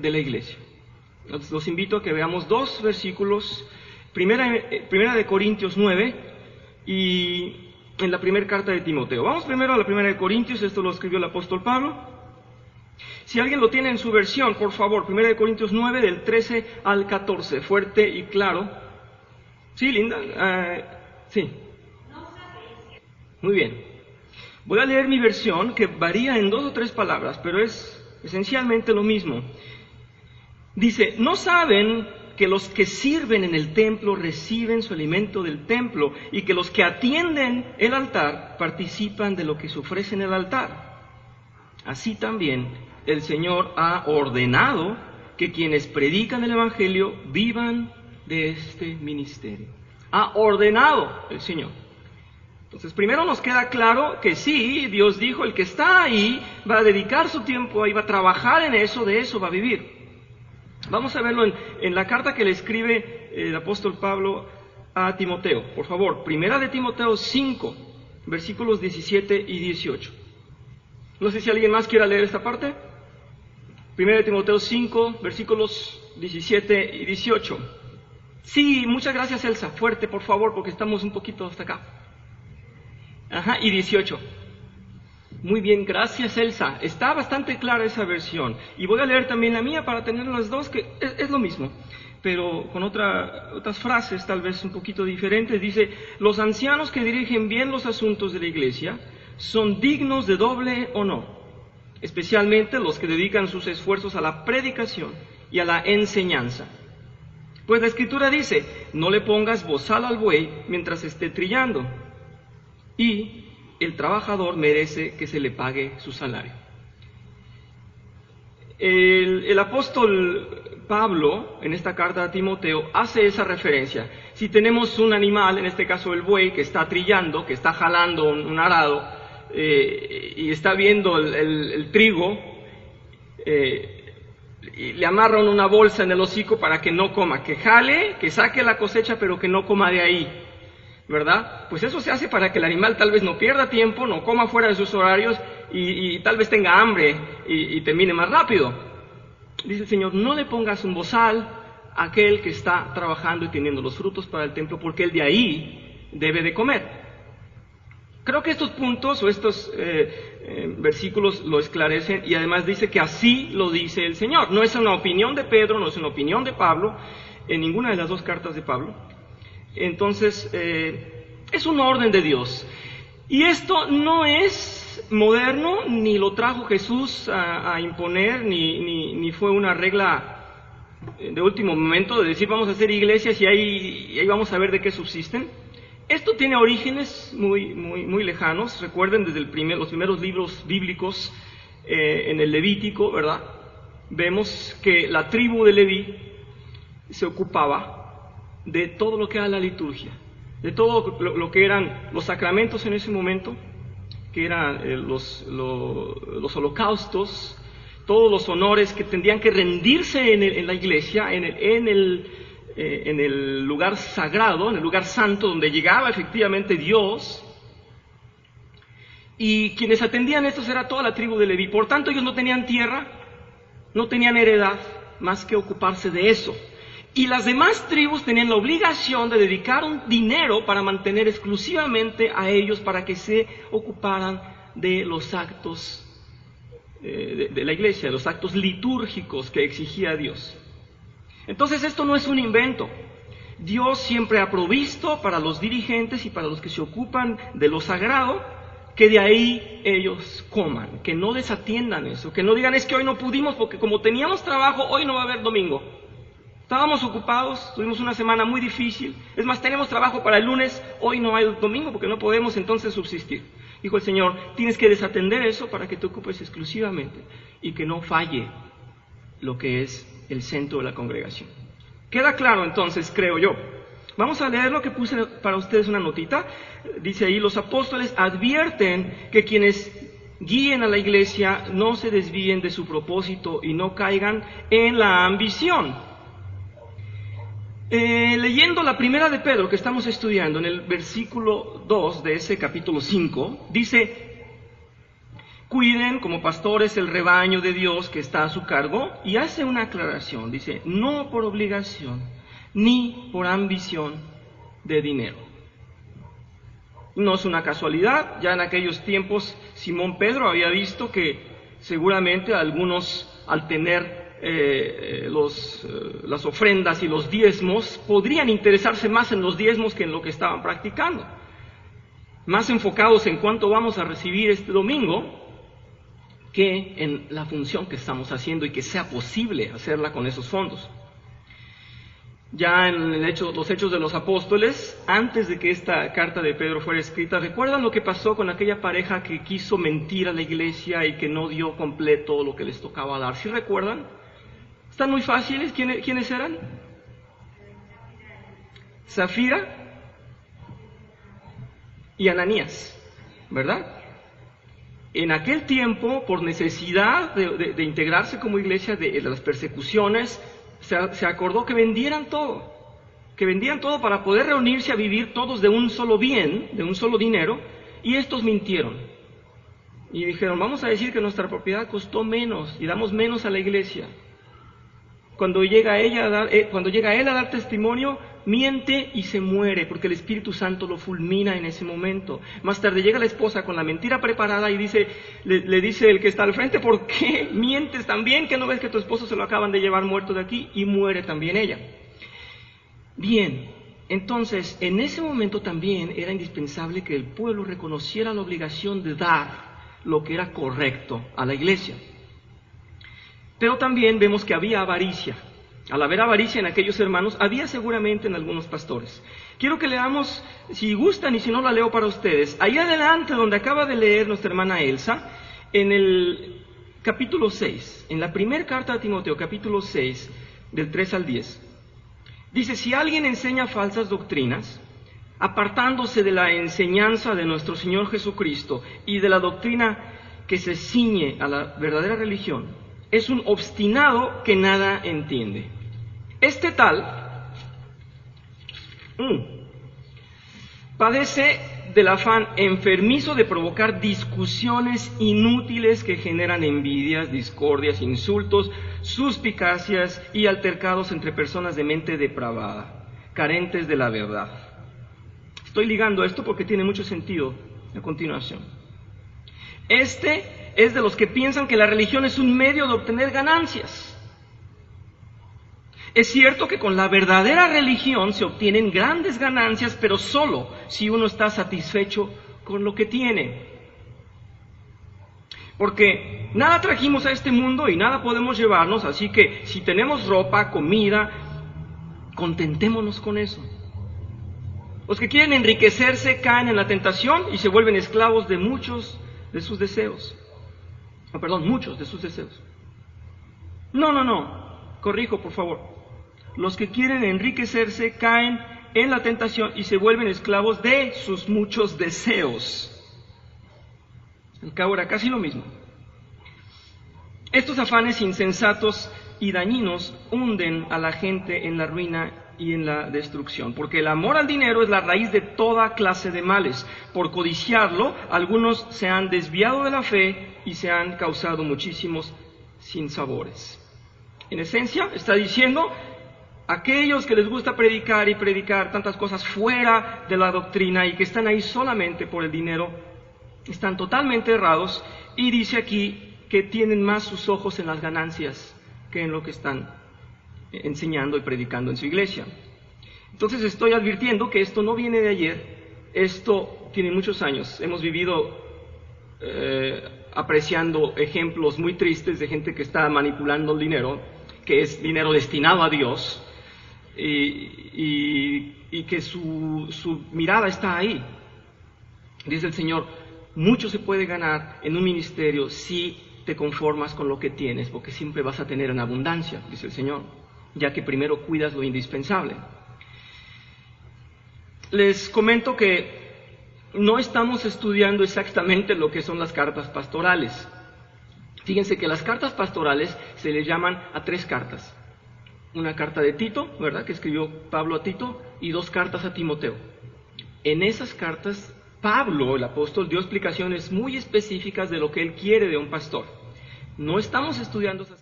de la iglesia. Los invito a que veamos dos versículos, primera de Corintios 9 y en la primera carta de Timoteo. Vamos primero a la primera de Corintios, esto lo escribió el apóstol Pablo. Si alguien lo tiene en su versión, por favor, primera de Corintios 9 del 13 al 14, fuerte y claro. ¿Sí, Linda? Sí. Muy bien. Voy a leer mi versión, que varía en 2 o 3 palabras, pero es esencialmente lo mismo. Dice, ¿no saben que los que sirven en el templo reciben su alimento del templo y que los que atienden el altar participan de lo que se ofrece en el altar? Así también el Señor ha ordenado que quienes predican el Evangelio vivan de este ministerio. Ha ordenado el Señor. Entonces, primero nos queda claro que sí, Dios dijo, el que está ahí va a dedicar su tiempo ahí, va a trabajar en eso, de eso va a vivir. Vamos a verlo en la carta que le escribe el apóstol Pablo a Timoteo. Por favor, primera de Timoteo 5, versículos 17 y 18. No sé si alguien más quiera leer esta parte. Primera de Timoteo 5, versículos 17 y 18. Sí, muchas gracias, Elsa. Fuerte, por favor, porque estamos un poquito hasta acá. Ajá, y 18. Muy bien, gracias, Elsa. Está bastante clara esa versión. Y voy a leer también la mía para tener las dos, que es lo mismo, pero con otras frases tal vez un poquito diferentes. Dice, los ancianos que dirigen bien los asuntos de la iglesia son dignos de doble honor, especialmente los que dedican sus esfuerzos a la predicación y a la enseñanza. Pues la Escritura dice, no le pongas bozal al buey mientras esté trillando, y el trabajador merece que se le pague su salario. El apóstol Pablo, en esta carta a Timoteo, hace esa referencia. Si tenemos un animal, en este caso el buey, que está trillando, que está jalando un arado, y está viendo el trigo, y le amarran una bolsa en el hocico para que no coma, que jale, que saque la cosecha, pero que no coma de ahí, ¿verdad? Pues eso se hace para que el animal tal vez no pierda tiempo, no coma fuera de sus horarios y tal vez tenga hambre y termine más rápido. Dice el Señor, no le pongas un bozal a aquel que está trabajando y teniendo los frutos para el templo, porque él de ahí debe de comer. Creo que estos puntos o estos versículos lo esclarecen, y además dice que así lo dice el Señor. No es una opinión de Pedro, no es una opinión de Pablo, en ninguna de las dos cartas de Pablo. Entonces, es una orden de Dios. Y esto no es moderno, ni lo trajo Jesús a imponer, ni fue una regla de último momento de decir vamos a hacer iglesias y ahí vamos a ver de qué subsisten. Esto tiene orígenes muy lejanos. Recuerden, desde los primeros libros bíblicos, en el Levítico, ¿verdad? Vemos que la tribu de Leví se ocupaba de todo lo que era la liturgia, de todo lo que eran los sacramentos en ese momento, que eran los holocaustos, todos los honores que tendrían que rendirse en la iglesia, en el lugar sagrado, en el lugar santo, donde llegaba efectivamente Dios. Y quienes atendían estos era toda la tribu de Leví. Por tanto, ellos no tenían tierra, no tenían heredad, más que ocuparse de eso. Y las demás tribus tenían la obligación de dedicar un dinero para mantener exclusivamente a ellos, para que se ocuparan de los actos de la iglesia, de los actos litúrgicos que exigía Dios. Entonces esto no es un invento. Dios siempre ha provisto para los dirigentes y para los que se ocupan de lo sagrado, que de ahí ellos coman, que no desatiendan eso, que no digan es que hoy no pudimos porque como teníamos trabajo, hoy no va a haber domingo. Estábamos ocupados, tuvimos una semana muy difícil, es más, tenemos trabajo para el lunes, hoy no hay domingo porque no podemos entonces subsistir. Dijo el Señor, tienes que desatender eso para que te ocupes exclusivamente y que no falle lo que es el centro de la congregación. Queda claro entonces, creo yo. Vamos a leer lo que puse para ustedes una notita. Dice ahí, los apóstoles advierten que quienes guíen a la iglesia no se desvíen de su propósito y no caigan en la ambición. Leyendo la primera de Pedro que estamos estudiando, en el versículo 2 de ese capítulo 5, dice Cuiden como pastores el rebaño de Dios que está a su cargo, y hace una aclaración, dice, no por obligación, ni por ambición de dinero. No es una casualidad, ya en aquellos tiempos Simón Pedro había visto que seguramente algunos, al tener las ofrendas y los diezmos, podrían interesarse más en los diezmos que en lo que estaban practicando, más enfocados en cuánto vamos a recibir este domingo que en la función que estamos haciendo y que sea posible hacerla con esos fondos. Ya en los Hechos de los Apóstoles, antes de que esta carta de Pedro fuera escrita, ¿recuerdan lo que pasó con aquella pareja que quiso mentir a la iglesia y que no dio completo lo que les tocaba dar? ¿Sí recuerdan? ¿Están muy fáciles? ¿Quiénes eran? Zafira y Ananías, ¿verdad? En aquel tiempo, por necesidad de integrarse como iglesia de las persecuciones, se acordó que vendieran todo para poder reunirse a vivir todos de un solo bien, de un solo dinero, y estos mintieron. Y dijeron, vamos a decir que nuestra propiedad costó menos y damos menos a la iglesia. Cuando llega él a dar testimonio, miente y se muere, porque el Espíritu Santo lo fulmina en ese momento. Más tarde llega la esposa con la mentira preparada y le dice el que está al frente, ¿por qué mientes también? ¿Que no ves que tu esposo se lo acaban de llevar muerto de aquí? Y muere también ella. Bien, entonces en ese momento también era indispensable que el pueblo reconociera la obligación de dar lo que era correcto a la iglesia. Pero también vemos que había avaricia. Al haber avaricia en aquellos hermanos, había seguramente en algunos pastores. Quiero que leamos, si gustan y si no la leo para ustedes, ahí adelante donde acaba de leer nuestra hermana Elsa, en el capítulo 6, en la primera carta de Timoteo, capítulo 6, del 3 al 10. Dice, si alguien enseña falsas doctrinas, apartándose de la enseñanza de nuestro Señor Jesucristo y de la doctrina que se ciñe a la verdadera religión, es un obstinado que nada entiende. Este tal padece del afán enfermizo de provocar discusiones inútiles que generan envidias, discordias, insultos, suspicacias y altercados entre personas de mente depravada, carentes de la verdad. Estoy ligando esto porque tiene mucho sentido a continuación. Este es de los que piensan que la religión es un medio de obtener ganancias. Es cierto que con la verdadera religión se obtienen grandes ganancias, pero solo si uno está satisfecho con lo que tiene. Porque nada trajimos a este mundo y nada podemos llevarnos, así que si tenemos ropa, comida, contentémonos con eso. Los que quieren enriquecerse caen en la tentación y se vuelven esclavos de muchos de sus deseos. Muchos de sus deseos. No, corrijo por favor. Los que quieren enriquecerse caen en la tentación y se vuelven esclavos de sus muchos deseos. Al cabo era casi lo mismo. Estos afanes insensatos y dañinos hunden a la gente en la ruina y en la destrucción, porque el amor al dinero es la raíz de toda clase de males. Por codiciarlo, algunos se han desviado de la fe y se han causado muchísimos sinsabores. En esencia, está diciendo, aquellos que les gusta predicar y predicar tantas cosas fuera de la doctrina y que están ahí solamente por el dinero, están totalmente errados, y dice aquí que tienen más sus ojos en las ganancias que en lo que están enseñando y predicando en su iglesia. Entonces estoy advirtiendo que esto no viene de ayer, esto tiene muchos años. Hemos vivido apreciando ejemplos muy tristes de gente que está manipulando el dinero, que es dinero destinado a Dios, y que su mirada está ahí. Dice el Señor, mucho se puede ganar en un ministerio si te conformas con lo que tienes, porque siempre vas a tener en abundancia, dice el Señor, ya que primero cuidas lo indispensable. Les comento que no estamos estudiando exactamente lo que son las cartas pastorales. Fíjense que las cartas pastorales se les llaman a 3 cartas. Una carta de Tito, ¿verdad?, que escribió Pablo a Tito, y 2 cartas a Timoteo. En esas cartas Pablo, el apóstol, dio explicaciones muy específicas de lo que él quiere de un pastor. No estamos estudiando esas